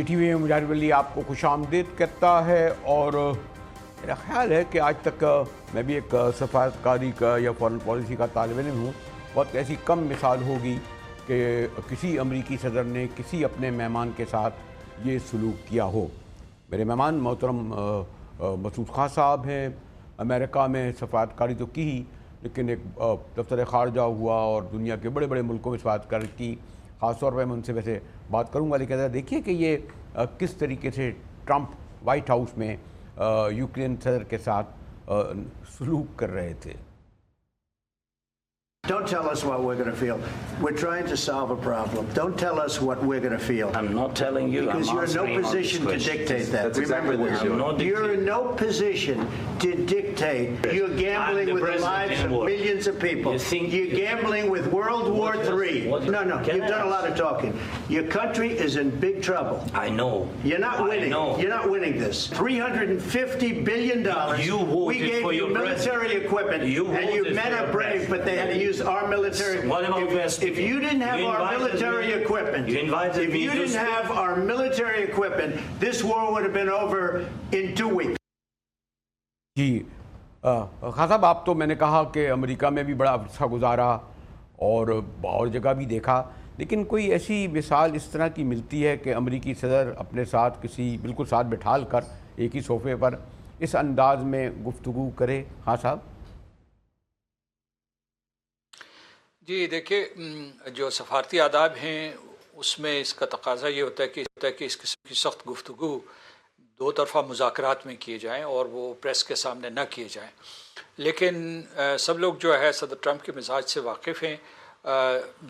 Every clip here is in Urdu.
ٹی وی میں مجاہد ولی آپ کو خوش آمدید کہتا ہے، اور میرا خیال ہے کہ آج تک میں بھی ایک سفارتکاری کا یا فارن پالیسی کا طالب علم ہوں، بہت ایسی کم مثال ہوگی کہ کسی امریکی صدر نے کسی اپنے مہمان کے ساتھ یہ سلوک کیا ہو۔ میرے مہمان محترم مسعود خان صاحب ہیں، امریکہ میں سفارتکاری تو کی ہی، لیکن ایک دفتر خارجہ ہوا اور دنیا کے بڑے بڑے ملکوں میں سفارتکاری کی۔ خاص طور پہ میں ان سے ویسے بات کروں گا، لیکن دیکھیے کہ یہ کس طریقے سے ٹرمپ وائٹ ہاؤس میں یوکرین صدر کے ساتھ سلوک کر رہے تھے۔ Don't tell us what we're going to feel. We're trying to solve a problem. Don't tell us what we're going to feel. I'm not telling you. Because you're in no position to dictate that. Remember this. You're in no position to dictate. You're gambling with the lives of millions of people. You're gambling with World War III. No, you've done a lot of talking. Your country is in big trouble. I know. You're not winning. You're not winning this. $350 billion. We gave you military equipment, and your men are brave, but they had to use our military. If you didn't have our military equipment, if you didn't have our military equipment, this war would have been over in 2 weeks. جی خان صاحب، آپ تو میں نے کہا کہ امریکہ میں بھی بڑا عرصہ گزارا اور جگہ بھی دیکھا، لیکن کوئی ایسی مثال اس طرح کی ملتی ہے کہ امریکی صدر اپنے ساتھ کسی بالکل ساتھ بٹھال کر ایک ہی صوفے پر اس انداز میں گفتگو کرے؟ خان صاحب جی دیکھیے، جو سفارتی آداب ہیں اس میں اس کا تقاضا یہ ہوتا ہے کہ اس قسم کی سخت گفتگو دو طرفہ مذاکرات میں کیے جائیں اور وہ پریس کے سامنے نہ کیے جائیں، لیکن سب لوگ جو ہے صدر ٹرمپ کے مزاج سے واقف ہیں۔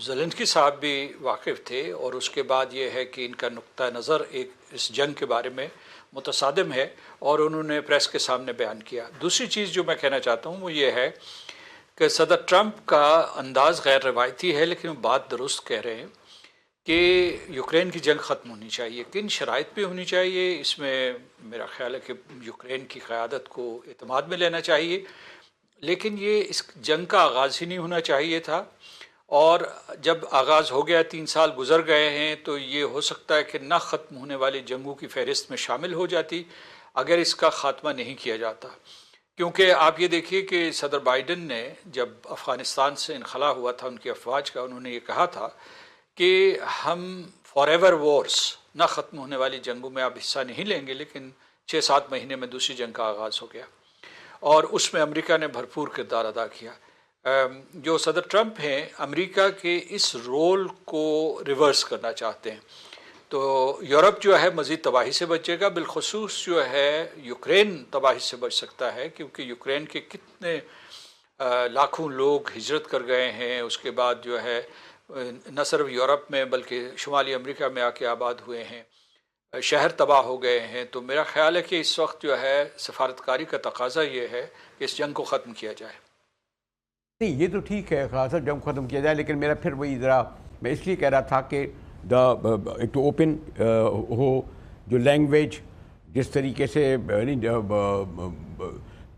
زیلنسکی صاحب بھی واقف تھے، اور اس کے بعد یہ ہے کہ ان کا نقطہ نظر ایک اس جنگ کے بارے میں متصادم ہے، اور انہوں نے پریس کے سامنے بیان کیا۔ دوسری چیز جو میں کہنا چاہتا ہوں وہ یہ ہے کہ صدر ٹرمپ کا انداز غیر روایتی ہے، لیکن وہ بات درست کہہ رہے ہیں کہ یوکرین کی جنگ ختم ہونی چاہیے۔ کن شرائط پہ ہونی چاہیے، اس میں میرا خیال ہے کہ یوکرین کی قیادت کو اعتماد میں لینا چاہیے، لیکن یہ اس جنگ کا آغاز ہی نہیں ہونا چاہیے تھا، اور جب آغاز ہو گیا 3 سال گزر گئے ہیں تو یہ ہو سکتا ہے کہ نہ ختم ہونے والی جنگوں کی فہرست میں شامل ہو جاتی اگر اس کا خاتمہ نہیں کیا جاتا۔ کیونکہ آپ یہ دیکھیے کہ صدر بائیڈن نے جب افغانستان سے انخلا ہوا تھا ان کی افواج کا، انہوں نے یہ کہا تھا کہ ہم فار ایور وارز، نہ ختم ہونے والی جنگوں میں اب حصہ نہیں لیں گے، لیکن 6-7 مہینے میں دوسری جنگ کا آغاز ہو گیا، اور اس میں امریکہ نے بھرپور کردار ادا کیا۔ جو صدر ٹرمپ ہیں امریکہ کے اس رول کو ریورس کرنا چاہتے ہیں، تو یورپ جو ہے مزید تباہی سے بچے گا، بالخصوص جو ہے یوکرین تباہی سے بچ سکتا ہے، کیونکہ یوکرین کے کتنے لاکھوں لوگ ہجرت کر گئے ہیں، اس کے بعد جو ہے نہ صرف یورپ میں بلکہ شمالی امریکہ میں آ کے آباد ہوئے ہیں، شہر تباہ ہو گئے ہیں۔ تو میرا خیال ہے کہ اس وقت جو ہے سفارتکاری کا تقاضا یہ ہے کہ اس جنگ کو ختم کیا جائے۔ نہیں، یہ تو ٹھیک ہے خاصا جنگ ختم کیا جائے، لیکن میرا پھر وہی ذرا میں اس لیے کہہ رہا تھا کہ ایک تو اوپن ہو، جو لینگویج جس طریقے سے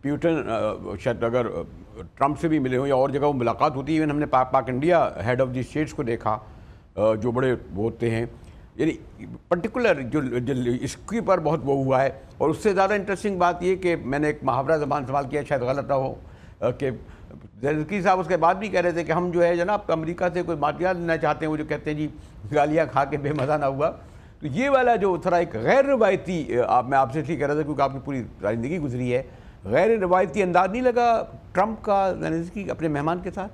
پیوٹن شاید اگر ٹرمپ سے بھی ملے ہوں یا اور جگہ وہ ملاقات ہوتی ہے، ایون ہم نے Pak India head of the states کو دیکھا جو بڑے ہوتے ہیں، یعنی پرٹیکولر جو اس کے پر بہت وہ ہوا ہے۔ اور اس سے زیادہ انٹرسٹنگ بات یہ کہ میں نے ایک محاورہ زبان استعمال کیا، شاید غلط نہ ہو، کہ زیلنسکی صاحب اس کے بعد بھی کہہ رہے تھے کہ ہم جو ہے جناب امریکہ سے کوئی مادیات لینا چاہتے ہیں، وہ جو کہتے ہیں جی گالیاں کھا کے بے مزہ نہ ہوا۔ تو یہ والا جو تھوڑا ایک غیر روایتی، میں آپ سے اس لیے کہہ رہا تھا کیونکہ آپ کی پوری زندگی گزری ہے، غیر روایتی انداز نہیں لگا ٹرمپ کا زیلنسکی اپنے مہمان کے ساتھ؟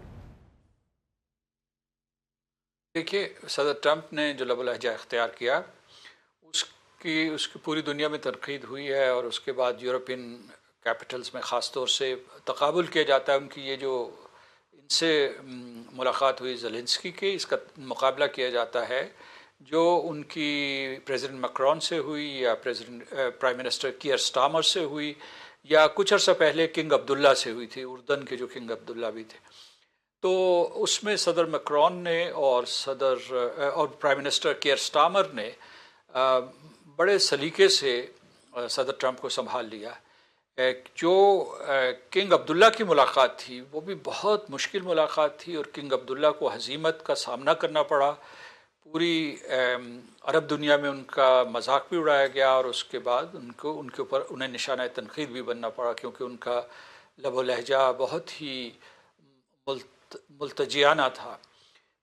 دیکھیے، صدر ٹرمپ نے جو لب و لہجہ اختیار کیا اس کی پوری دنیا میں تنقید ہوئی ہے، اور اس کے بعد یورپین کیپٹلز میں خاص طور سے تقابل کیا جاتا ہے ان کی، یہ جو ان سے ملاقات ہوئی زیلنسکی کی، اس کا مقابلہ کیا جاتا ہے جو ان کی پریزیڈنٹ میکرون سے ہوئی، یا پرائم منسٹر کیئر سٹارمر سے ہوئی، یا کچھ عرصہ پہلے کنگ عبداللہ سے ہوئی تھی، اردن کے جو کنگ عبداللہ بھی تھے۔ تو اس میں صدر میکرون نے اور پرائم منسٹر کیئر سٹارمر نے بڑے سلیقے سے صدر ٹرمپ کو سنبھال لیا۔ جو کنگ عبداللہ کی ملاقات تھی وہ بھی بہت مشکل ملاقات تھی، اور کنگ عبداللہ کو ہزیمت کا سامنا کرنا پڑا، پوری عرب دنیا میں ان کا مذاق بھی اڑایا گیا، اور اس کے بعد ان کے اوپر انہیں نشانہ تنقید بھی بننا پڑا، کیونکہ ان کا لب و لہجہ بہت ہی ملتجیانہ تھا۔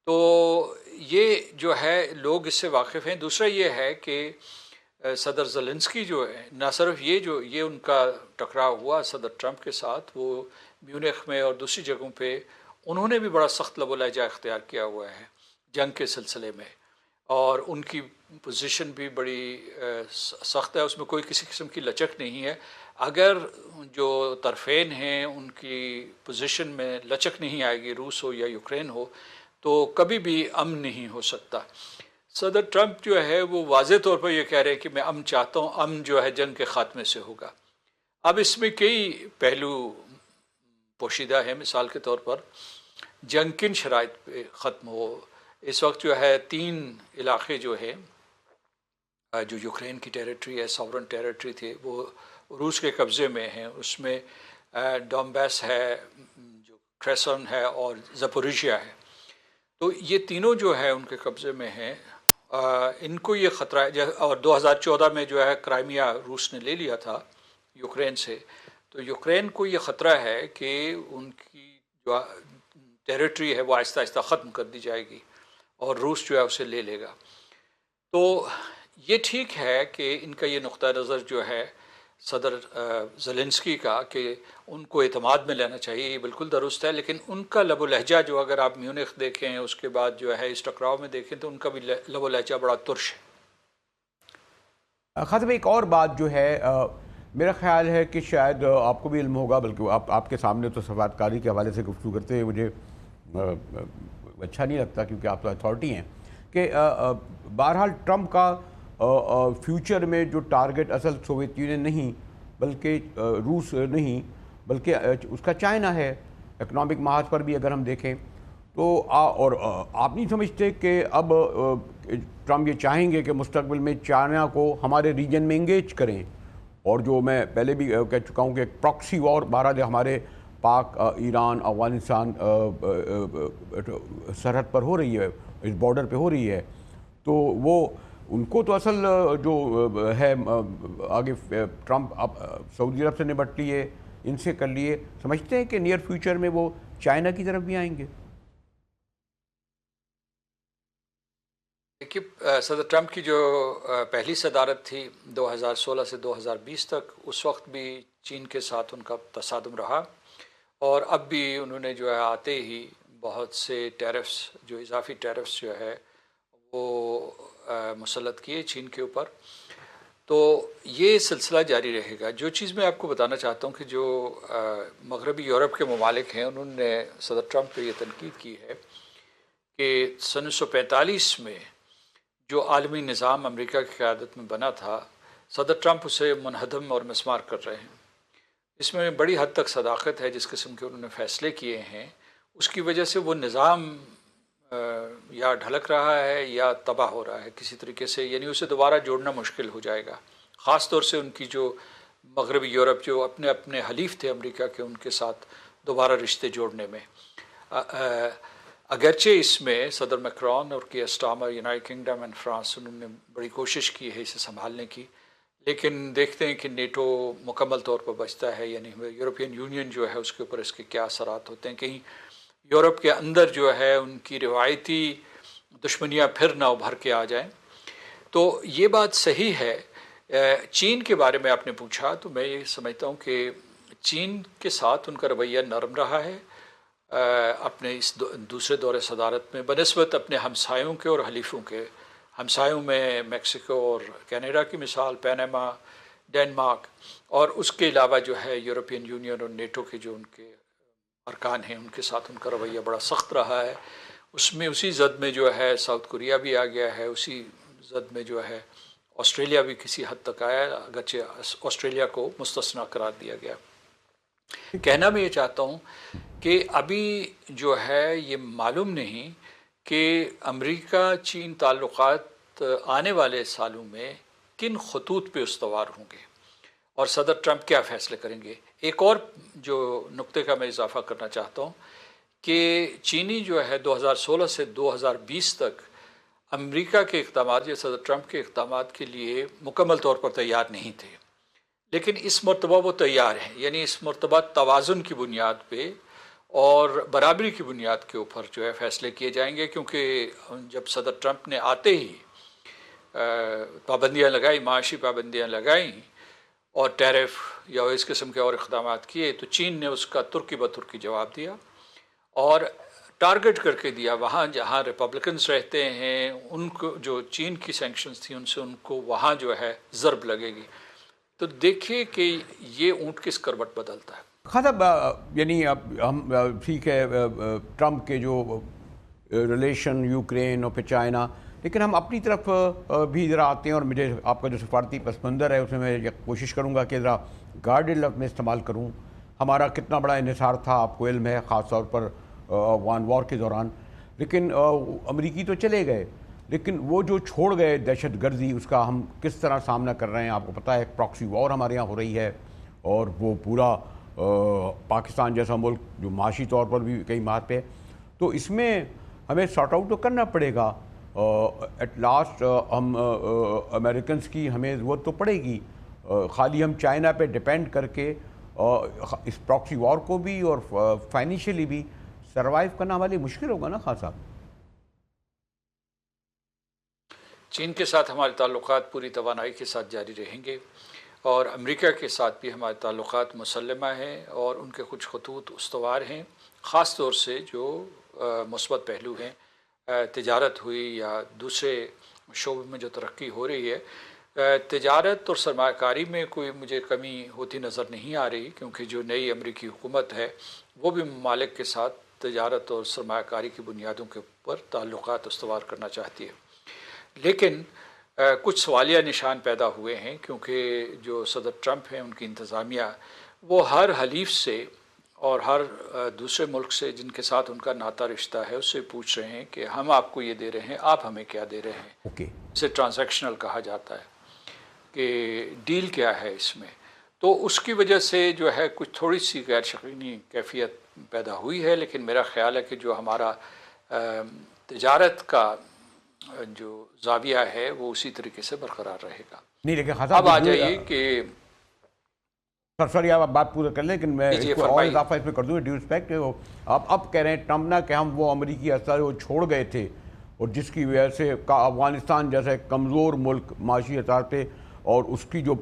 تو یہ جو ہے لوگ اس سے واقف ہیں۔ دوسرا یہ ہے کہ صدر زیلنسکی جو ہے، نہ صرف یہ ان کا ٹکراؤ ہوا صدر ٹرمپ کے ساتھ، وہ میونخ میں اور دوسری جگہوں پہ انہوں نے بھی بڑا سخت لب و لہجہ اختیار کیا ہوا ہے جنگ کے سلسلے میں، اور ان کی پوزیشن بھی بڑی سخت ہے، اس میں کوئی کسی قسم کی لچک نہیں ہے۔ اگر جو طرفین ہیں ان کی پوزیشن میں لچک نہیں آئے گی، روس ہو یا یوکرین ہو، تو کبھی بھی امن نہیں ہو سکتا۔ صدر ٹرمپ جو ہے وہ واضح طور پر یہ کہہ رہے ہیں کہ میں امن چاہتا ہوں، امن جو ہے جنگ کے خاتمے سے ہوگا۔ اب اس میں کئی پہلو پوشیدہ ہیں، مثال کے طور پر جنگ کن شرائط پہ ختم ہو۔ اس وقت جو ہے 3 علاقے جو ہے جو یوکرین کی ٹیریٹری ہے، ساورن ٹیریٹری تھے، وہ روس کے قبضے میں ہیں۔ اس میں ڈونباس ہے، جو کریسن ہے، اور زپوریژیا ہے۔ تو یہ تینوں جو ہے ان کے قبضے میں ہیں۔ ان کو یہ خطرہ ہے، اور 2014 میں جو ہے کرائمیا روس نے لے لیا تھا یوکرین سے، تو یوکرین کو یہ خطرہ ہے کہ ان کی جو ٹیریٹری ہے وہ آہستہ آہستہ ختم کر دی جائے گی اور روس جو ہے اسے لے لے گا۔ تو یہ ٹھیک ہے کہ ان کا یہ نقطہ نظر جو ہے صدر زیلنسکی کا کہ ان کو اعتماد میں لینا چاہیے، یہ بالکل درست ہے، لیکن ان کا لب و لہجہ جو اگر آپ میونخ دیکھیں، اس کے بعد جو ہے اس ٹکراؤ میں دیکھیں، تو ان کا بھی لب و لہجہ بڑا ترش ہے۔ خاص ایک اور بات جو ہے، میرا خیال ہے کہ شاید آپ کو بھی علم ہوگا، بلکہ آپ کے سامنے تو سفارتکاری کے حوالے سے گفتگو کرتے ہوئے مجھے اچھا نہیں لگتا، کیونکہ آپ تو اتھارٹی ہیں، کہ بہرحال ٹرمپ کا فیوچر میں جو ٹارگٹ اصل سوویت یونین نہیں بلکہ روس نہیں بلکہ اس کا چائنا ہے، اکنامک محاذ پر بھی اگر ہم دیکھیں تو اور آپ نہیں سمجھتے کہ اب ٹرمپ یہ چاہیں گے کہ مستقبل میں چائنا کو ہمارے ریجن میں انگیج کریں، اور جو میں پہلے بھی کہہ چکا ہوں کہ پراکسی وار بہرحال ہمارے پاک ایران افغانستان سرحد پر ہو رہی ہے، اس بارڈر پہ ہو رہی ہے، تو وہ ان کو تو اصل جو ہے آگے ٹرمپ اب سعودی عرب سے نمٹ لیے، ان سے کر لیے، سمجھتے ہیں کہ نیئر فیوچر میں وہ چائنا کی طرف بھی آئیں گے؟ دیکھیے، صدر ٹرمپ کی جو پہلی صدارت تھی 2016 سے 2020 تک، اس وقت بھی چین کے ساتھ ان کا تصادم رہا، اور اب بھی انہوں نے جو ہے آتے ہی بہت سے ٹیرفس، جو اضافی ٹیرفس جو ہے وہ مسلط کیے چین کے اوپر۔ تو یہ سلسلہ جاری رہے گا۔ جو چیز میں آپ کو بتانا چاہتا ہوں کہ جو مغربی یورپ کے ممالک ہیں، انہوں نے صدر ٹرمپ پہ یہ تنقید کی ہے کہ سن 1945 میں جو عالمی نظام امریکہ کی قیادت میں بنا تھا، صدر ٹرمپ اسے منہدم اور مسمار کر رہے ہیں۔ اس میں بڑی حد تک صداقت ہے، جس قسم کے انہوں نے فیصلے کیے ہیں، اس کی وجہ سے وہ نظام یا ڈھلک رہا ہے یا تباہ ہو رہا ہے کسی طریقے سے، یعنی اسے دوبارہ جوڑنا مشکل ہو جائے گا، خاص طور سے ان کی جو مغربی یورپ جو اپنے حلیف تھے امریکہ کے، ان کے ساتھ دوبارہ رشتے جوڑنے میں۔ اگرچہ اس میں صدر میکرون اور care Starmer United kingdom and France, انہوں نے بڑی کوشش کی ہے اسے سنبھالنے کی، لیکن دیکھتے ہیں کہ نیٹو مکمل طور پر بچتا ہے، یعنی یورپین یونین جو ہے اس کے اوپر اس کے کیا اثرات ہوتے ہیں، کہیں یورپ کے اندر جو ہے ان کی روایتی دشمنیاں پھر نہ ابھر کے آ جائیں۔ تو یہ بات صحیح ہے۔ چین کے بارے میں آپ نے پوچھا، تو میں یہ سمجھتا ہوں کہ چین کے ساتھ ان کا رویہ نرم رہا ہے اپنے اس دوسرے دور صدارت میں، بنسبت اپنے ہمسایوں کے اور حلیفوں کے۔ ہمسایوں میں میکسیکو اور کینیڈا کی مثال، پیناما، ڈینمارک، اور اس کے علاوہ جو ہے یورپین یونین اور نیٹو کے جو ان کے ارکان ہیں، ان کے ساتھ ان کا رویہ بڑا سخت رہا ہے۔ اس میں اسی زد میں جو ہے ساؤتھ کوریا بھی آ گیا ہے، اسی زد میں جو ہے آسٹریلیا بھی کسی حد تک آیا، اگرچہ آسٹریلیا کو مستثنا قرار دیا گیا۔ کہنا میں یہ چاہتا ہوں کہ ابھی جو ہے یہ معلوم نہیں کہ امریکہ چین تعلقات آنے والے سالوں میں کن خطوط پہ استوار ہوں گے اور صدر ٹرمپ کیا فیصلے کریں گے۔ ایک اور جو نقطے کا میں اضافہ کرنا چاہتا ہوں کہ چینی جو ہے 2016 سے 2020 تک امریکہ کے اقدامات یا صدر ٹرمپ کے اقدامات کے لیے مکمل طور پر تیار نہیں تھے، لیکن اس مرتبہ وہ تیار ہیں، یعنی اس مرتبہ توازن کی بنیاد پہ اور برابری کی بنیاد کے اوپر جو ہے فیصلے کیے جائیں گے، کیونکہ جب صدر ٹرمپ نے آتے ہی پابندیاں لگائی، معاشی پابندیاں لگائیں اور ٹیرف یا اس قسم کے اور اقدامات کیے، تو چین نے اس کا ترکی بترکی جواب دیا اور ٹارگٹ کر کے دیا وہاں جہاں ریپبلکنز رہتے ہیں، ان کو جو چین کی سینکشنز تھیں ان سے ان کو وہاں جو ہے ضرب لگے گی۔ تو دیکھیے کہ یہ اونٹ کس کروٹ بدلتا ہے۔ خان صاحب، یعنی اب ہم ٹھیک ہے ٹرمپ کے جو ریلیشن یوکرین اور پھر چائنا، لیکن ہم اپنی طرف بھی ذرا آتے ہیں، اور مجھے آپ کا جو سفارتی پس منظر ہے اس میں میں کوشش کروں گا کہ ذرا گارڈڈ لفظ میں استعمال کروں۔ ہمارا کتنا بڑا انحصار تھا آپ کو علم ہے، خاص طور پر افغان وار کے دوران، لیکن امریکی تو چلے گئے، لیکن وہ جو چھوڑ گئے دہشت گردی، اس کا ہم کس طرح سامنا کر رہے ہیں۔ آپ کو پتہ ہے ایک پراکسی وار ہمارے یہاں ہو رہی ہے، اور وہ پورا پاکستان جیسا ملک جو معاشی طور پر بھی کئی بات پہ، تو اس میں ہمیں سارٹ آؤٹ تو کرنا پڑے گا۔ ایٹ لاسٹ ہم امریکنز کی ہمیں ضرورت تو پڑے گی، خالی ہم چائنا پہ ڈپینڈ کر کے اس پراکسی وار کو بھی اور فائنینشلی بھی سروائیو کرنا ہمارے لیے مشکل ہوگا نا خان صاحب؟ چین کے ساتھ ہمارے تعلقات پوری توانائی کے ساتھ جاری رہیں گے، اور امریکہ کے ساتھ بھی ہمارے تعلقات مسلمہ ہیں اور ان کے کچھ خطوط استوار ہیں، خاص طور سے جو مثبت پہلو ہیں، تجارت ہوئی یا دوسرے شعبے میں جو ترقی ہو رہی ہے۔ تجارت اور سرمایہ کاری میں کوئی مجھے کمی ہوتی نظر نہیں آ رہی، کیونکہ جو نئی امریکی حکومت ہے وہ بھی ممالک کے ساتھ تجارت اور سرمایہ کاری کی بنیادوں کے اوپر تعلقات استوار کرنا چاہتی ہے۔ لیکن کچھ سوالیہ نشان پیدا ہوئے ہیں، کیونکہ جو صدر ٹرمپ ہیں ان کی انتظامیہ وہ ہر حلیف سے اور ہر دوسرے ملک سے جن کے ساتھ ان کا ناطا رشتہ ہے اس سے پوچھ رہے ہیں کہ ہم آپ کو یہ دے رہے ہیں، آپ ہمیں کیا دے رہے ہیں۔ اسے ٹرانزیکشنل کہا جاتا ہے کہ ڈیل کیا ہے اس میں۔ تو اس کی وجہ سے جو ہے کچھ تھوڑی سی غیر یقینی کیفیت پیدا ہوئی ہے، لیکن میرا خیال ہے کہ جو ہمارا تجارت کا جو زاویہ ہے وہ اسی طریقے سے برقرار رہے گا۔ نہیں لیکن اب آ جائیے کہ سوری آپ بات پورا کر لیں، لیکن میں اس کو اور اضافہ اس میں کر دوں، ڈیو رسپیکٹ آپ اب کہہ رہے ہیں ٹرمپ نا کہ ہم وہ امریکی اثر وہ چھوڑ گئے تھے، اور جس کی وجہ سے افغانستان جیسا ایک کمزور ملک معاشی اثار پہ، اور اس کی جو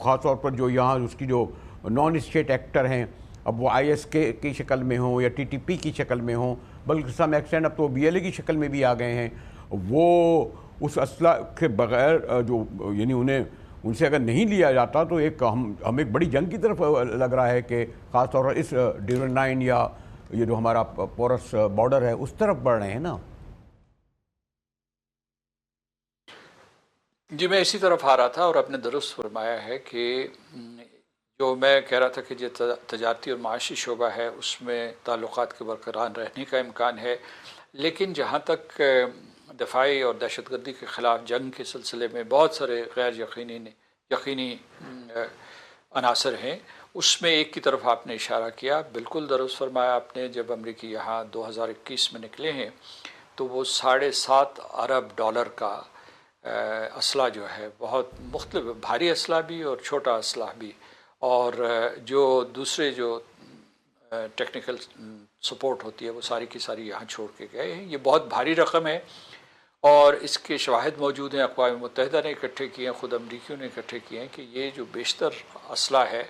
خاص طور پر جو یہاں اس کی جو نان اسٹیٹ ایکٹر ہیں، اب وہ آئی ایس کے کی شکل میں ہوں یا ٹی ٹی پی کی شکل میں ہوں، بلکہ سم ایکسٹینڈ اب تو بی ایل اے کی شکل میں بھی آ گئے ہیں، وہ اس اسلحہ کے بغیر جو یعنی ان سے اگر نہیں لیا جاتا تو ہم ایک بڑی جنگ کی طرف لگ رہا ہے، کہ خاص طور پر اس ڈیورن لائن یا یہ جو ہمارا پورس بارڈر ہے اس طرف بڑھ رہے ہیں نا۔ جی میں اسی طرف آ رہا تھا، اور آپ نے درست فرمایا ہے کہ جو میں کہہ رہا تھا کہ جو تجارتی اور معاشی شعبہ ہے اس میں تعلقات کے برقرار رہنے کا امکان ہے، لیکن جہاں تک دفاعی اور دہشت گردی کے خلاف جنگ کے سلسلے میں بہت سارے غیر یقینی عناصر ہیں، اس میں ایک کی طرف آپ نے اشارہ کیا، بالکل درست فرمایا آپ نے۔ جب امریکی یہاں 2021 میں نکلے ہیں تو وہ $7.5 ارب کا اسلحہ جو ہے، بہت مختلف بھاری اسلحہ بھی اور چھوٹا اسلحہ بھی، اور جو دوسرے جو ٹیکنیکل سپورٹ ہوتی ہے وہ ساری کی ساری یہاں چھوڑ کے گئے ہیں۔ یہ بہت بھاری رقم ہے، اور اس کے شواہد موجود ہیں، اقوام متحدہ نے اکٹھے کیے ہیں، خود امریکیوں نے اکٹھے کیے ہیں، کہ یہ جو بیشتر اسلحہ ہے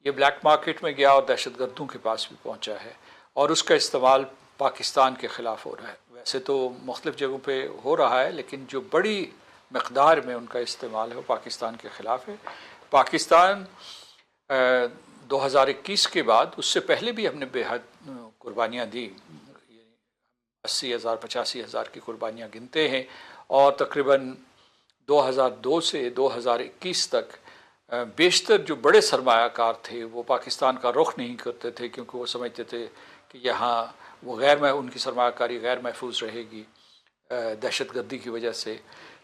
یہ بلیک مارکیٹ میں گیا اور دہشت گردوں کے پاس بھی پہنچا ہے، اور اس کا استعمال پاکستان کے خلاف ہو رہا ہے۔ ویسے تو مختلف جگہوں پہ ہو رہا ہے، لیکن جو بڑی مقدار میں ان کا استعمال ہے وہ پاکستان کے خلاف ہے۔ پاکستان 2021 کے بعد، اس سے پہلے بھی ہم نے بے حد قربانیاں دی، 80,000 85,000 کی قربانیاں گنتے ہیں، اور تقریباً 2002 سے 2021 تک بیشتر جو بڑے سرمایہ کار تھے وہ پاکستان کا رخ نہیں کرتے تھے، کیونکہ وہ سمجھتے تھے کہ یہاں وہ ان کی سرمایہ کاری غیر محفوظ رہے گی دہشت گردی کی وجہ سے،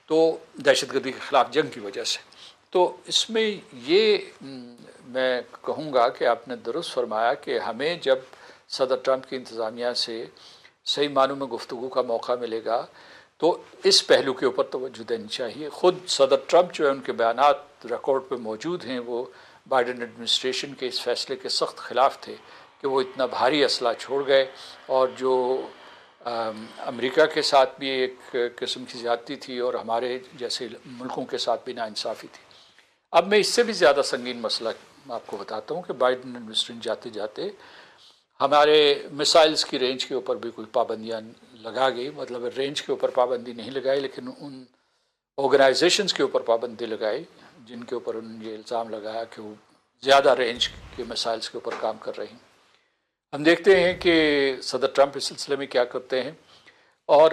تو دہشت گردی کے خلاف جنگ کی وجہ سے۔ تو اس میں یہ میں کہوں گا کہ آپ نے درست فرمایا کہ ہمیں جب صدر ٹرمپ کی انتظامیہ سے صحیح معنوں میں گفتگو کا موقع ملے گا تو اس پہلو کے اوپر توجہ دینی چاہیے. خود صدر ٹرمپ جو ہے ان کے بیانات ریکارڈ پہ موجود ہیں، وہ بائیڈن ایڈمنسٹریشن کے اس فیصلے کے سخت خلاف تھے کہ وہ اتنا بھاری اسلحہ چھوڑ گئے، اور جو امریکہ کے ساتھ بھی ایک قسم کی زیادتی تھی اور ہمارے جیسے ملکوں کے ساتھ بھی ناانصافی تھی. اب میں اس سے بھی زیادہ سنگین مسئلہ آپ کو بتاتا ہوں کہ بائیڈن ایڈمنسٹریشن جاتے جاتے ہمارے میسائلز کی رینج کے اوپر بھی کوئی پابندیاں لگا گئی. مطلب رینج کے اوپر پابندی نہیں لگائی، لیکن ان آرگنائزیشنز کے اوپر پابندی لگائی جن کے اوپر انہوں نے یہ الزام لگایا کہ وہ زیادہ رینج کے میسائلز کے اوپر کام کر رہے ہیں. ہم دیکھتے ہیں کہ صدر ٹرمپ اس سلسلے میں کیا کرتے ہیں. اور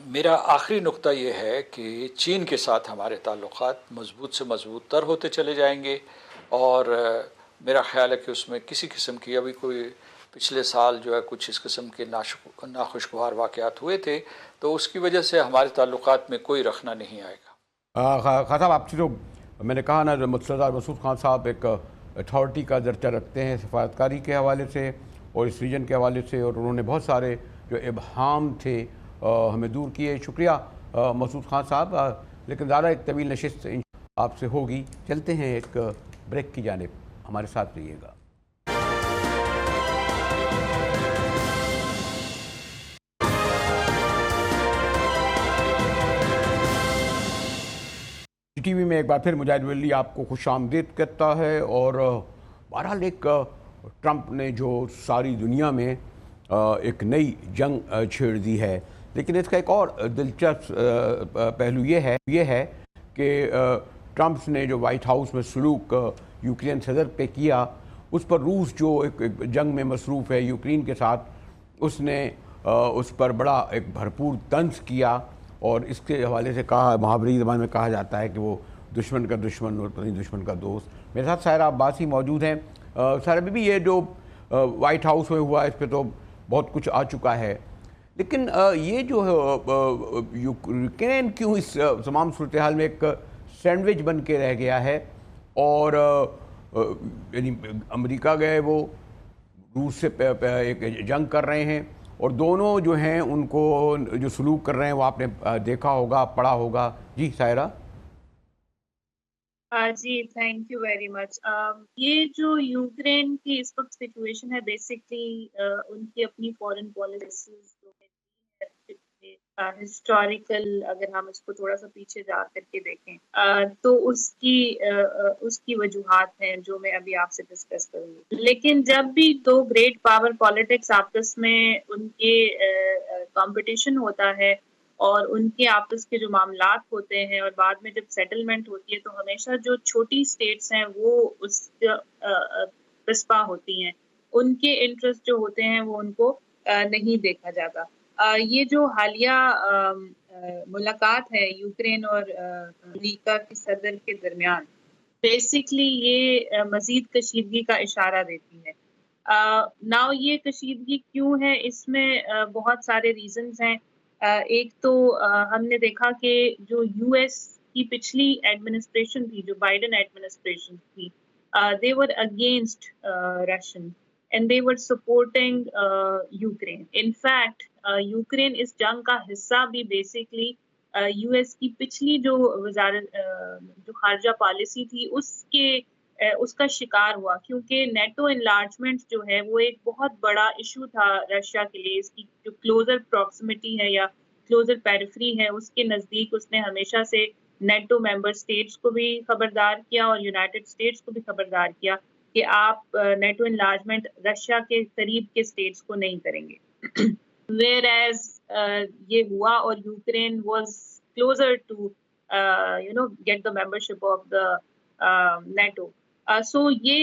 میرا آخری نقطہ یہ ہے کہ چین کے ساتھ ہمارے تعلقات مضبوط سے مضبوط تر ہوتے چلے جائیں گے، اور میرا خیال ہے کہ اس میں کسی قسم کی ابھی کوئی پچھلے سال جو ہے کچھ اس قسم کے ناخوشگوار واقعات ہوئے تھے، تو اس کی وجہ سے ہمارے تعلقات میں کوئی رخنا نہیں آئے گا. خان صاحب، آپ سے جو میں نے کہا نا، مستشار مسعود خان صاحب ایک اتھارٹی کا درجہ رکھتے ہیں سفارتکاری کے حوالے سے اور اس ریجن کے حوالے سے، اور انہوں نے بہت سارے جو ابہام تھے ہمیں دور کیے. شکریہ مسعود خان صاحب. لیکن زیادہ ایک طویل نشست آپ سے ہوگی. چلتے ہیں ایک بریک کی جانب، ہمارے ساتھ رہیے گا. ٹی وی میں ایک بار پھر مجاہد ولی آپ کو خوش آمدید کہتا ہے. اور بہرحال ایک ٹرمپ نے جو ساری دنیا میں ایک نئی جنگ چھیڑ دی ہے، لیکن اس کا ایک اور دلچسپ پہلو یہ ہے کہ ٹرمپ نے جو وائٹ ہاؤس میں سلوک یوکرین صدر پہ کیا، اس پر روس جو ایک جنگ میں مصروف ہے یوکرین کے ساتھ، اس نے اس پر بڑا ایک بھرپور طنز کیا، اور اس کے حوالے سے کہا، محاورتی زبان میں کہا جاتا ہے کہ وہ دشمن کا دشمن اور پتہ نہیں دشمن کا دوست. میرے ساتھ سائرہ عباسی موجود ہیں. سائرہ بی بی، یہ جو وائٹ ہاؤس میں ہوا اس پہ تو بہت کچھ آ چکا ہے، لیکن یہ جو یوکرین کیوں اس تمام صورتحال میں ایک سینڈوچ بن کے رہ گیا ہے؟ اور یعنی امریکہ گئے، وہ روس سے ایک جنگ کر رہے ہیں، اور دونوں جو ہیں ان کو جو سلوک کر رہے ہیں وہ آپ نے دیکھا ہوگا، پڑھا ہوگا. جی سائرہ. جی تھینک یو ویری مچ. یہ جو یوکرین کی اس وقت سچویشن ہے، بیسکلی ان کی اپنی فارن پالیسیز جو ہسٹوریکل، اگر ہم اس کو تھوڑا سا پیچھے جا کر کے دیکھیں تو اس کی وجوہات ہیں جو میں ابھی آپ سے ڈسکس کروں گی. لیکن جب بھی دو گریٹ پاور پالیٹکس آپس میں ان کے کمپٹیشن ہوتا ہے اور ان کے آپس کے جو معاملات ہوتے ہیں اور بعد میں جب سیٹلمنٹ ہوتی ہے، تو ہمیشہ جو چھوٹی اسٹیٹس ہیں وہ اس پسپا ہوتی ہیں، ان کے انٹرسٹ جو ہوتے ہیں وہ ان کو نہیں دیکھا جاتا. یہ جو حالیہ ملاقات ہے یوکرین اور امریکہ کے صدر کے درمیان، بیسکلی یہ مزید کشیدگی کا اشارہ دیتی ہے. ناؤ یہ کشیدگی کیوں ہے؟ اس میں بہت سارے ریزنز ہیں. ایک تو ہم نے دیکھا کہ جو یو ایس کی پچھلی ایڈمنسٹریشن تھی، جو بائیڈن ایڈمنسٹریشن تھی، they were against Russian and they were supporting Ukraine. In fact, Ukraine اس جنگ کا حصہ بھی بیسکلی یو ایس کی پچھلی جو وزارت جو خارجہ پالیسی تھی اس کا شکار ہوا، کیونکہ نیٹو انلارجمنٹ جو ہے وہ ایک بہت بڑا ایشو تھا رشیا کے لیے. اس کی جو کلوزر پراکسیمٹی ہے یا کلوزر پیریفری ہے، اس کے نزدیک اس نے ہمیشہ سے نیٹو ممبر اسٹیٹس کو بھی خبردار کیا اور یونائٹڈ اسٹیٹس کو بھی خبردار کیا کہ آپ نیٹو انلارجمنٹ رشیا کے قریب کے اسٹیٹس کو نہیں کریں گے. whereas یہ ہوا اور Ukraine was closer to get the membership of the NATO. So یہ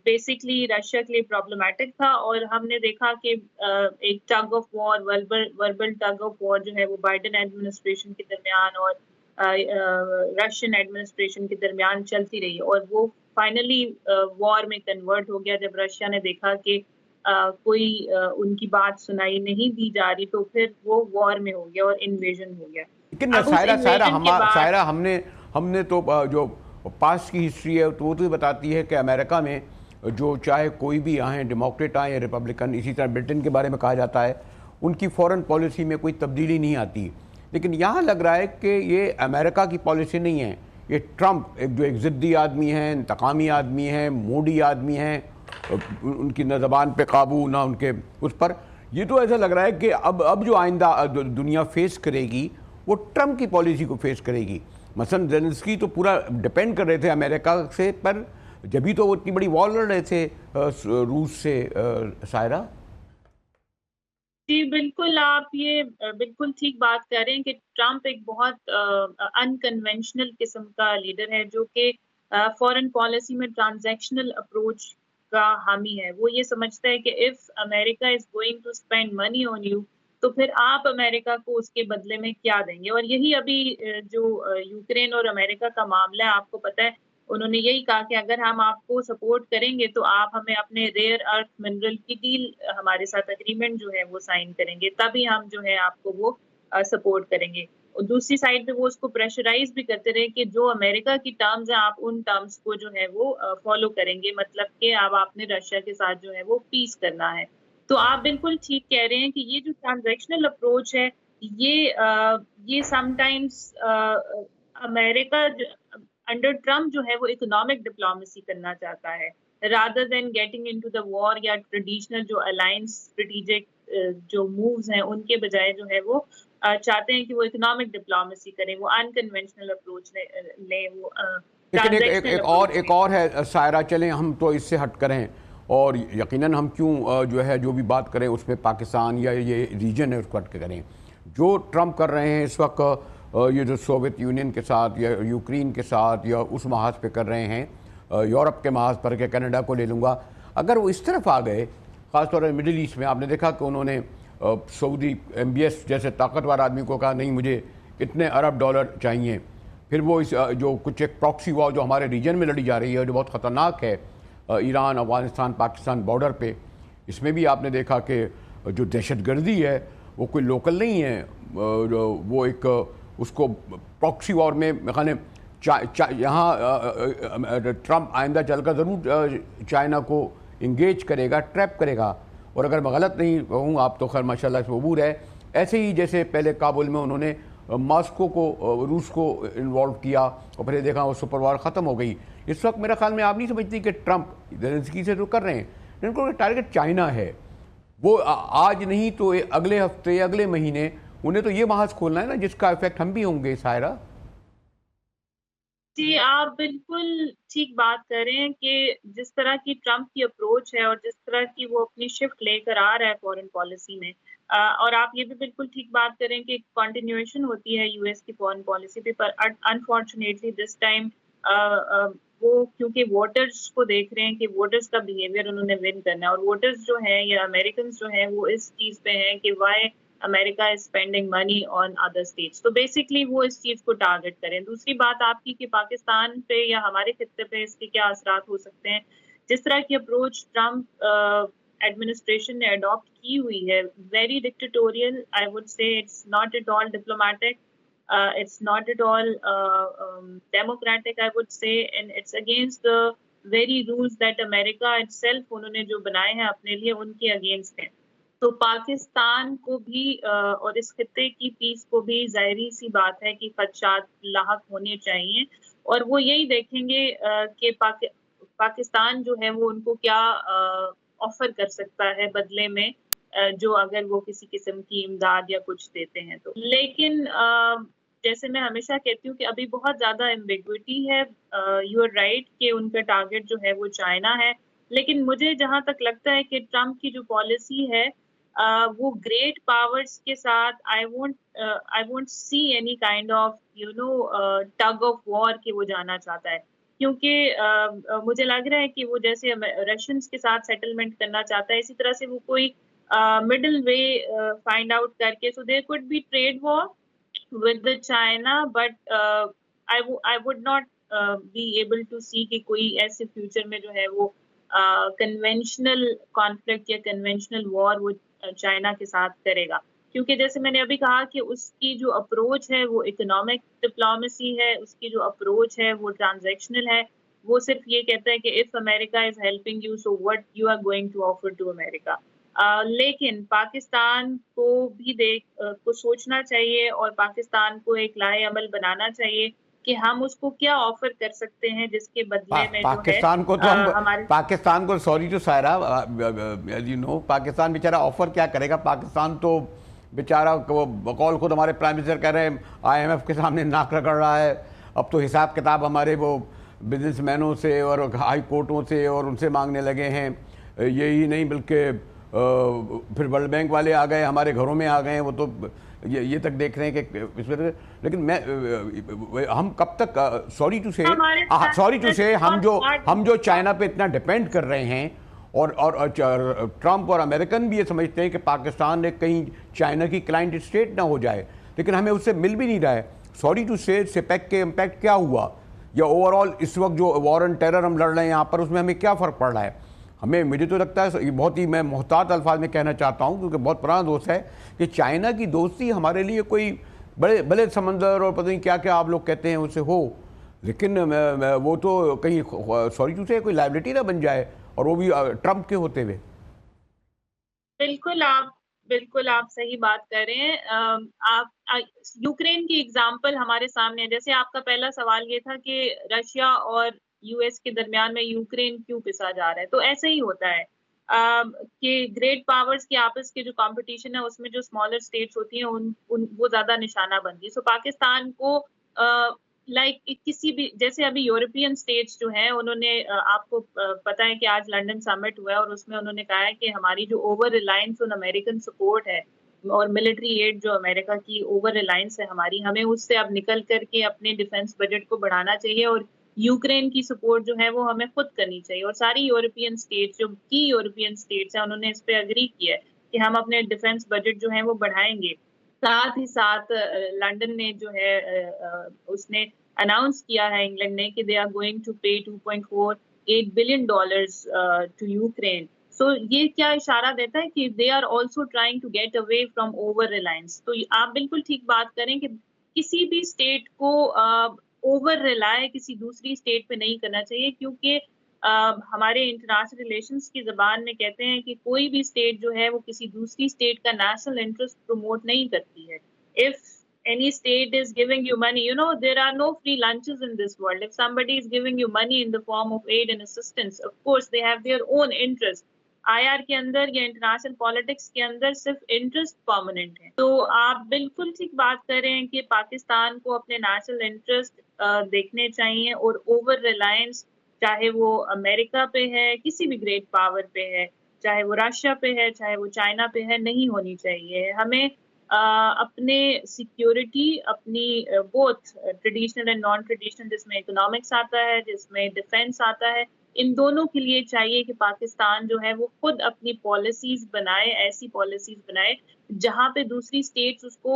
بیسکلی رشیا کے لیے پرابلمٹک تھا، اور ہم نے دیکھا کہ ایک tug of war, verbal tug of war جو ہے وہ بائیڈن ایڈمنسٹریشن کے درمیان اور رشین ایڈمنسٹریشن کے درمیان چلتی رہی، اور وہ فائنلی وار میں کنورٹ ہو گیا. جب رشیا نے دیکھا کہ کوئی ان کی بات سنائی نہیں دی جا رہی، تو پھر وہ وار میں ہو گیا اور انویژن ہو گیا. لیکن سائرہ ہم نے تو جو پاسٹ کی ہسٹری ہے تو وہ تو بتاتی ہے کہ امریکہ میں جو چاہے کوئی بھی آئیں، ڈیموکریٹ آئیں یا ریپبلکن، اسی طرح برٹن کے بارے میں کہا جاتا ہے، ان کی فورن پالیسی میں کوئی تبدیلی نہیں آتی. لیکن یہاں لگ رہا ہے کہ یہ امریکہ کی پالیسی نہیں ہے، یہ ٹرمپ ایک ضدی آدمی ہیں، انتقامی آدمی ہیں، موڈی آدمی ہیں، ان کی نہ زبان پہ قابو نہ ان کے اس پر. یہ تو ایسا لگ رہا ہے کہ اب جو آئندہ دنیا فیس کرے گی وہ ٹرمپ کی پالیسی کو فیس کرے گی. مثلا زیلنسکی تو پورا ڈیپینڈ کر رہے تھے امریکہ سے، پر جبھی تو وہ اتنی بڑی وار لڑ رہے تھے روس سے. سائرہ جی بالکل، آپ یہ بالکل ٹھیک بات کر رہے ہیں کہ ٹرمپ ایک بہت انکنونشنل قسم کا لیڈر ہے جو کہ فورن پالیسی میں ٹرانزیکشنل اپروچ کا حامی ہے. وہ یہ سمجھتا ہے کہ if America is going to spend money on you تو پھر آپ امریکہ کو اس کے بدلے میں کیا دیں گے. اور یہی ابھی جو یوکرین اور امریکہ کا معاملہ ہے، آپ کو پتہ ہے انہوں نے یہی کہا کہ اگر ہم آپ کو سپورٹ کریں گے تو آپ ہمیں اپنے ریئر ارتھ منرل کی ڈیل ہمارے ساتھ اگریمنٹ جو ہے وہ سائن کریں گے، تبھی ہم جو ہے آپ کو وہ سپورٹ کریں گے. اور دوسری سائڈ پہ وہ اس کو پریشرائز بھی کرتے رہے کہ جو امریکہ کی ٹرمز ہیں آپ ان ٹرمز کو جو ہے وہ فالو کریں گے، مطلب کہ اب آپ نے رشیا کے ساتھ جو ہے وہ پیس کرنا ہے. تو آپ بالکل ٹھیک کہہ رہے ہیں کہ یہ جو ٹرانزیکشنل اپروچ ہے یہ سم ٹائمز امریکہ انڈر ٹرمپ جو ہے وہ اکنامک ڈپلومیسی کرنا چاہتا ہے rather than getting into the war یا ٹریڈیشنل جو الائنس اسٹریٹجک جو مووز ہیں ان کے بجائے جو ہے وہ چاہتے ہیں کہ وہ اکنامک ڈپلومیسی کریں، وہ انکنونشنل اپروچ لیں. وہ لیکن ایک اور ہے سائرہ، چلیں ہم تو اس سے ہٹ کریں اور یقیناً ہم کیوں جو ہے جو بھی بات کریں اس میں پاکستان یا یہ ریجن ہے اس کو ہٹ کے کریں. جو ٹرمپ کر رہے ہیں اس وقت یہ جو سوویت یونین کے ساتھ یا یوکرین کے ساتھ یا اس محاذ پہ کر رہے ہیں، یورپ کے محاذ پر کہ کینیڈا کو لے لوں گا، اگر وہ اس طرف آ گئے خاص طور پر مڈل ایسٹ میں، آپ نے دیکھا کہ انہوں نے سعودی ایم بی ایس جیسے طاقتور آدمی کو کہا نہیں مجھے اتنے ارب ڈالر چاہیے. پھر وہ اس جو کچھ ایک پراکسی وار جو ہمارے ریجن میں لڑی جا رہی ہے جو بہت خطرناک ہے ایران افغانستان پاکستان بارڈر پہ، اس میں بھی آپ نے دیکھا کہ جو دہشت گردی ہے وہ کوئی لوکل نہیں ہے، وہ ایک اس کو پراکسی وار میں یہاں ٹرمپ آئندہ چل کر ضرور چائنا کو انگیج کرے گا، ٹریپ کرے گا. اور اگر میں غلط نہیں کہوں، آپ تو خیر ماشاء اللہ سے عبور ہے، ایسے ہی جیسے پہلے کابل میں انہوں نے ماسکو کو روس کو انوالو کیا اور پھر دیکھا وہ سپر وار ختم ہو گئی. اس وقت میرا خیال میں آپ نہیں سمجھتی کہ ٹرمپ زیلنسکی سے جو کر رہے ہیں ان کو ٹارگٹ چائنا ہے، وہ آج نہیں تو اگلے ہفتے اگلے مہینے انہیں تو یہ محاذ کھولنا ہے نا جس کا افیکٹ ہم بھی ہوں گے. سائرہ جی آپ بالکل ٹھیک بات کر رہے ہیں کہ جس طرح کی ٹرمپ کی اپروچ ہے اور جس طرح کی وہ اپنی شفٹ لے کر آ رہا ہے فورن پالیسی میں، اور آپ یہ بھی بالکل ٹھیک بات کریں کہ کنٹینیویشن ہوتی ہے یو ایس کی فورن پالیسی پہ، پر انفارچونیٹلی دس ٹائم وہ کیونکہ ووٹرز کو دیکھ رہے ہیں کہ ووٹرز کا بیہیویئر انہوں نے ون کرنا ہے، اور ووٹرز جو ہیں یا امریکنز جو ہیں وہ اس چیز پہ ہیں کہ why America is spending money on other states. تو بیسکلی وہ اس چیز کو ٹارگٹ کریں. دوسری بات آپ کی کہ پاکستان پہ یا ہمارے خطے پہ اس کے کیا اثرات ہو سکتے ہیں. جس طرح کی اپروچ ٹرمپ ایڈمنسٹریشن نے اڈاپٹ کی ہوئی ہے، very dictatorial, I would say it's not at all diplomatic, it's not at all democratic, I would say, and it's against the very rules that America itself انہوں نے جو بنائے ہیں اپنے لیے ان کے اگینسٹ ہیں. تو پاکستان کو بھی اور اس خطے کی پیس کو بھی ظاہری سی بات ہے کہ خدشات لاحق ہونے چاہیے، اور وہ یہی دیکھیں گے کہ پاکستان جو ہے وہ ان کو کیا آفر کر سکتا ہے بدلے میں، جو اگر وہ کسی قسم کی امداد یا کچھ دیتے ہیں تو. لیکن جیسے میں ہمیشہ کہتی ہوں کہ ابھی بہت زیادہ ایمبیگوٹی ہے. یو آر رائٹ کہ ان کا ٹارگٹ جو ہے وہ چائنا ہے، لیکن مجھے جہاں تک لگتا ہے کہ ٹرمپ کی جو پالیسی ہے وہ گریٹ پاورز کے ساتھ I won't see any kind of tug of war کہ وہ جانا چاہتا ہے، کیونکہ مجھے لگ رہا ہے کہ وہ جیسے رشینز کے ساتھ سیٹلمنٹ کرنا چاہتا ہے اسی طرح سے وہ کوئی مڈل وے فائنڈ آؤٹ کر کے، so there could be trade war with China, but I would not be able to see کہ کوئی ایسے فیوچر میں جو ہے وہ کنونشنل کانفلکٹ یا کنونشنل وار وہ چائنا کے ساتھ کرے گا. کیونکہ جیسے میں نے ابھی کہا کہ اس کی جو اپروچ ہے وہ اکنامک ڈپلومیسی ہے، اس کی جو اپروچ ہے وہ ٹرانزیکشنل ہے. وہ صرف یہ کہتا ہے کہ if America is helping you, so what you are going to offer to America. لیکن پاکستان کو بھی کو سوچنا چاہیے اور پاکستان کو ایک لائحہ عمل بنانا چاہیے کہ ہم اس کو کیا آفر کر سکتے ہیں جس کے بدلے میں جو ہے پاکستان کو تو ہم ہمارے پاکستان کو سوری ٹو سائرہ پاکستان بیچارہ آفر کیا کرے گا؟ پاکستان تو بیچارہ بقول خود ہمارے پرائم منسٹر کہہ رہے ہیں IMF کے سامنے ناک رگڑ رہا ہے. اب تو حساب کتاب ہمارے وہ بزنس مینوں سے اور ہائی کورٹوں سے اور ان سے مانگنے لگے ہیں. یہی نہیں بلکہ پھر ورلڈ بینک والے آ گئے، ہمارے گھروں میں آ گئے ہیں. وہ تو یہ تک دیکھ رہے ہیں کہ اس وجہ سے. لیکن ہم کب تک سوری ٹو سے ہم جو چائنا پہ اتنا ڈیپینڈ کر رہے ہیں اور ٹرمپ اور امریکن بھی یہ سمجھتے ہیں کہ پاکستان ایک کہیں چائنا کی کلائنٹ اسٹیٹ نہ ہو جائے، لیکن ہمیں اس سے مل بھی نہیں رہا ہے. سوری ٹو سے سپیک کے امپیکٹ کیا ہوا، یا اوور آل اس وقت جو وار اینڈ ٹیرر ہم لڑ رہے ہیں یہاں پر، اس میں ہمیں کیا فرق پڑ رہا ہے؟ مجھے تو لگتا ہے یہ بہت ہی میں محتاط الفاظ میں کہنا چاہتا ہوں کیونکہ بہت پرانا دوست ہے کہ چائنا کی دوستی ہمارے لیے کوئی بڑے سمندر اور پتہ نہیں کیا کیا آپ لوگ کہتے ہیں اسے ہو، لیکن وہ تو کہیں سوری ٹو سے کوئی لائبلٹی نہ بن جائے، اور وہ بھی ٹرمپ کے ہوتے ہوئے. بالکل آپ صحیح بات کر رہے ہیں. آپ یوکرین کی اگزامپل ہمارے سامنے ہے. جیسے آپ کا پہلا سوال یہ تھا کہ رشیا اور US کے درمیان میں یوکرین کیوں پسا جا رہا ہے، تو ایسا ہی ہوتا ہے کہ گریٹ پاورز کے آپس کے جو کمپٹیشن ہے اس میں جو اسمالر اسٹیٹس ہوتی ہیں وہ زیادہ نشانہ بنتی ہے. سو پاکستان کو کسی بھی، جیسے ابھی یورپین اسٹیٹس جو ہیں انہوں نے، آپ کو پتہ ہے کہ آج لنڈن سمٹ ہوا ہے اور اس میں انہوں نے کہا ہے کہ ہماری جو over reliance on American support ہے اور ملٹری ایڈ جو امریکہ کی اوور ریلائنس ہے ہماری، ہمیں اس سے اب نکل کر کے اپنے ڈیفنس بجٹ کو بڑھانا چاہیے اور یوکرین کی سپورٹ جو ہے وہ ہمیں خود کرنی چاہیے. اور ساری یورپین اسٹیٹس جو کی یورپین اسٹیٹس ہیں انہوں نے اس پہ اگری کیا ہے کہ ہم اپنے ڈیفنس بجٹ جو ہے وہ بڑھائیں گے. ساتھ ہی ساتھ لنڈن نے جو ہے اس نے اناؤنس کیا ہے انگلینڈ نے کہ they are going to pay $2.48 billion to Ukraine. So یہ کیا اشارہ دیتا ہے کہ they are also trying to get away from over reliance. تو آپ بالکل ٹھیک بات کریں کہ کسی بھی اسٹیٹ کو اوور ریلائے کسی دوسری اسٹیٹ پہ نہیں کرنا چاہیے، کیونکہ ہمارے انٹرنیشنل ریلیشنز کی زبان میں کہتے ہیں کہ کوئی بھی اسٹیٹ جو ہے وہ کسی دوسری اسٹیٹ کا نیشنل انٹرسٹ پروموٹ نہیں کرتی ہے. If any state is giving you money, there are no free lunches in this world. If somebody is giving you money in the form of aid and assistance, of course they have their own interest. IR کے اندر یا انٹرنیشنل پالیٹکس کے اندر صرف انٹرسٹ پرماننٹ ہے. تو آپ بالکل ٹھیک بات کر رہے ہیں کہ پاکستان کو اپنے نیشنل انٹرسٹ دیکھنے چاہیے، اور اوور ریلائنس چاہے وہ امریکہ پہ ہے، کسی بھی گریٹ پاور پہ ہے، چاہے وہ رشیا پہ ہے، چاہے وہ چائنا پہ ہے، نہیں ہونی چاہیے. ہمیں اپنے سیکیورٹی، اپنی both traditional and non traditional, جس میں اکنامکس آتا ہے، جس میں ڈیفینس آتا ہے، ان دونوں کے لیے چاہیے کہ پاکستان جو ہے وہ خود اپنی پالیسیز بنائے، ایسی پالیسیز بنائے جہاں پہ دوسری اسٹیٹس اس کو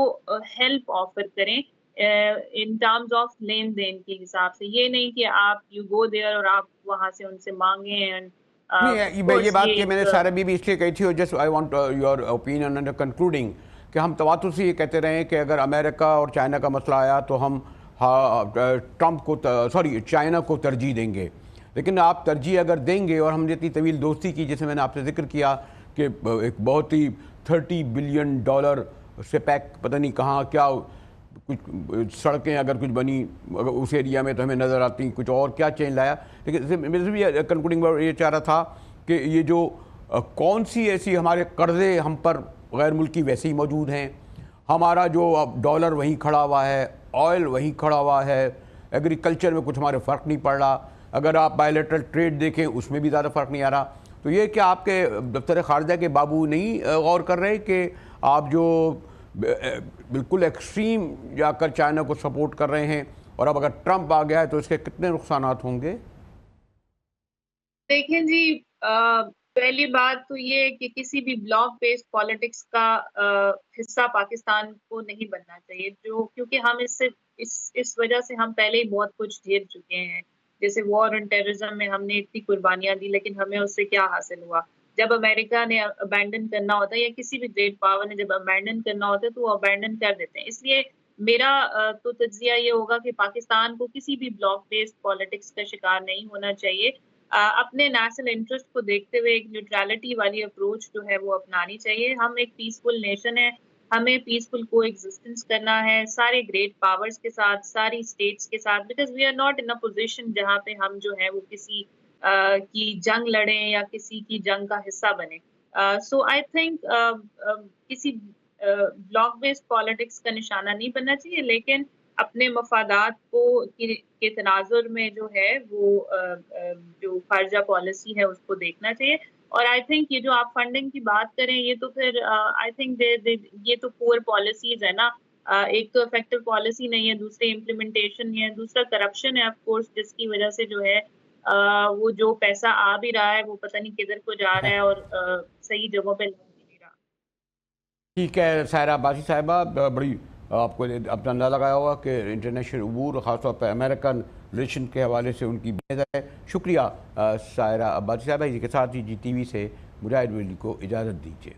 ہیلپ آفر کریں ان ٹرمز آف لین دین کے حساب سے. یہ نہیں کہ آپ یو گو دیئر اور آپ وہاں سے ان سے مانگیں. یہ بات کہ میں نے سارا بھی اس لیے کہی تھی، اور just I want your opinion and concluding, کہ ہم تواتر سے یہ کہتے رہے ہیں کہ اگر امریکہ اور چائنا کا مسئلہ آیا تو ہم چائنا کو ترجیح دیں گے. لیکن آپ ترجیح اگر دیں گے، اور ہم نے اتنی طویل دوستی کی جیسے میں نے آپ سے ذکر کیا کہ ایک بہت ہی $30 بلین سے پیک پتہ نہیں کہاں کیا، کچھ سڑکیں اگر کچھ بنی اس ایریا میں تو ہمیں نظر آتی، کچھ اور کیا چینج لایا. لیکن میں بھی کنکلوڈنگ یہ چاہ رہا تھا کہ یہ جو کون سی ایسی ہمارے قرضے ہم پر غیر ملکی ویسے ہی موجود ہیں، ہمارا جو اب ڈالر وہیں کھڑا ہوا ہے، آئل وہیں کھڑا ہوا ہے، ایگریکلچر میں کچھ ہمارے فرق نہیں پڑ رہا، اگر آپ بائیلیٹرل ٹریڈ دیکھیں اس میں بھی زیادہ فرق نہیں آ رہا. تو یہ کہ آپ کے دفتر خارجہ کے بابو نہیں غور کر رہے کہ آپ جو بالکل ایکسٹریم جا کر چائنا کو سپورٹ کر رہے ہیں، اور اب اگر ٹرمپ آ گیا ہے تو اس کے کتنے نقصانات ہوں گے؟ دیکھیں جی، پہلی بات تو یہ کہ کسی بھی بلاک بیسڈ پالیٹکس کا حصہ پاکستان کو نہیں بننا چاہیے، کیونکہ ہم اس وجہ سے ہم پہلے ہی بہت کچھ جھیل چکے ہیں. جیسے وار اینڈ ٹیررزم میں ہم نے اتنی قربانیاں دی، لیکن ہمیں اس سے کیا حاصل ہوا؟ جب امریکہ نے ابینڈن کرنا ہوتا ہے یا کسی بھی گریٹ پاور نے جب ابینڈن کرنا ہوتا ہے تو وہ ابینڈن کر دیتے ہیں. اس لیے میرا تو تجزیہ یہ ہوگا کہ پاکستان کو کسی بھی بلاک بیسڈ پالیٹکس کا شکار نہیں ہونا چاہیے. اپنے نیشنل انٹرسٹ کو دیکھتے ہوئے ایک نیوٹرالٹی والی اپروچ جو ہے وہ اپنانی چاہیے. ہم ایک پیسفل نیشن ہے, ہمیں پیسفل کو ایگزسٹنس کرنا ہے سارے گریٹ پاورز کے ساتھ, ساری اسٹیٹس کے ساتھ, because we are not in a position جہاں پہ ہم جو ہے وہ کسی کی جنگ لڑیں یا کسی کی جنگ کا حصہ بنیں. سو آئی تھنک کسی بلاک بیسڈ پالیٹکس کا نشانہ نہیں بننا چاہیے, لیکن اپنے مفادات کو کے تناظر میں جو ہے وہ جو خارجہ پالیسی ہے اس کو دیکھنا چاہیے. اور آئی تھنک یہ جو آپ فنڈنگ کی بات کریں, یہ تو پھر آئی تھنک یہ تو پور پالیسیز ہے نا, ایک تو افیکٹو پالیسی نہیں ہے, دوسری امپلیمنٹیشن نہیں ہے, دوسرا کرپشن ہے آف کورس, جس کی وجہ سے جو ہے وہ جو پیسہ آ بھی رہا ہے وہ پتہ نہیں کدھر کو جا رہا ہے اور صحیح جگہوں پہ لگ نہیں رہا. ٹھیک ہے سائرہ عباسی صاحبہ, بڑی آپ کو اپنا اندازہ لگایا ہوگا کہ انٹرنیشنل امور خاص طور پہ امریکن ریلیشن کے حوالے سے ان کی بحث ہے. شکریہ سائرہ عباسی صاحبہ. اسی کے ساتھ ہی جی ٹی وی سے مجاہد ولی کو اجازت دیجیے.